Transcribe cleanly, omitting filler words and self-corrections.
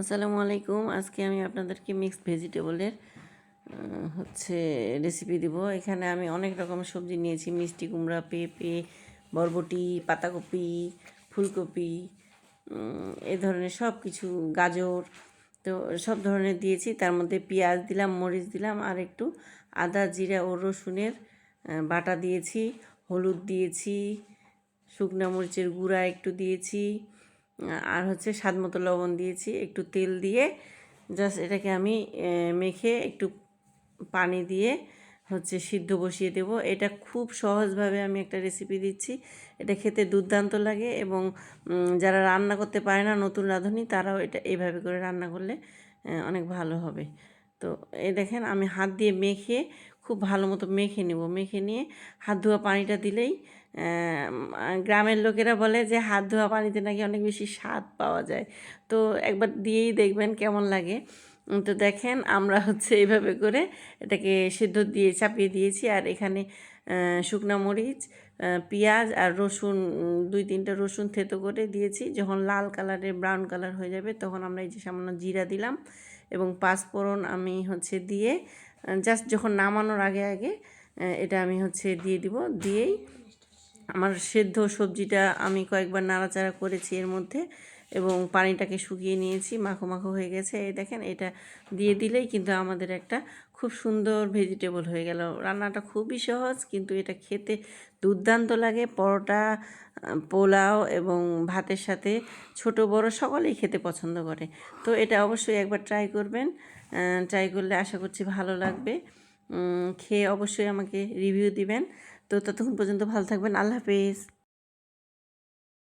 আসসালামু আলাইকুম। আজকে আমি আপনাদেরকে মিক্সড ভেজিটেবলের রেসিপি দিব। এখানে আমি অনেক রকমের সবজি নিয়েছি। মিষ্টি কুমড়া, পেঁপে, বরবটি, পাতাকপি, ফুলকপি, এই ধরনের সব কিছু, গাজর, তো সব ধরনের দিয়েছি। তার মধ্যে পেঁয়াজ দিলাম, মরিচ দিলাম, আর একটু আদা, জিরা ও রসুনের বাটা দিয়েছি, হলুদ দিয়েছি, শুকনো মরিচের গুঁড়া একটু দিয়েছি, আর স্বাদ মতো লবণ দিয়েছি, একটু তেল দিয়ে জাস্ট এটাকে আমি মেখে একটু পানি দিয়ে সিদ্ধ বসিয়ে দেব। এটা খুব সহজভাবে আমি একটা রেসিপি দিচ্ছি। এটা খেতে দুর্দান্ত লাগে এবং যারা রান্না করতে পারে না, নতুন রাঁধুনি, তারাও এটা এইভাবে করে রান্না করলে অনেক ভালো হবে। তো এই দেখেন, আমি হাত দিয়ে মেখে খুব ভালো মতো মেখে নেব। মেখে নিয়ে হাত ধোয়া পানিটা দিলেই, গ্রামের লোকেরা বলে যে হাত ধোয়া পানিতে নাকি অনেক বেশি স্বাদ পাওয়া যায়। তো একবার দিয়েই দেখবেন কেমন লাগে। তো দেখেন, আমরা এইভাবে করে এটাকে সিদ্ধ দিয়ে চাপিয়ে দিয়েছি। আর এখানে শুকনো মরিচ, পেঁয়াজ আর রসুন, 2-3টা রসুন থেতো করে দিয়েছি। যখন লাল কালারের ব্রাউন কালার হয়ে যাবে, তখন আমরা এই যে সামান্য জিরা দিলাম এবং পাঁচফোড়ন আমি দিয়ে জাস্ট যখন নামানোর আগে আগে এটা আমি দিয়ে দিব। দিয়েই আমার সেদ্ধ সবজিটা আমি কয়েকবার নাড়াচাড়া করেছি এর মধ্যে, এবং পানিটাকে শুকিয়ে নিয়েছি, মাখো মাখো হয়ে গেছে। এই দেখেন, এটা দিয়ে দিলেই কিন্তু আমাদের একটা খুব সুন্দর ভেজিটেবল হয়ে গেল। রান্নাটা খুবই সহজ, কিন্তু এটা খেতে দুর্দান্ত লাগে। পরোটা, পোলাও এবং ভাতের সাথে ছোট বড় সকলেই খেতে পছন্দ করে। তো এটা অবশ্যই একবার ট্রাই করবেন। ট্রাই করলে আশা করছি ভালো লাগবে। খেয়ে অবশ্যই আমাকে রিভিউ দিবেন। তো ততক্ষণ পর্যন্ত ভালো থাকবেন। আল্লাহ হাফেজ।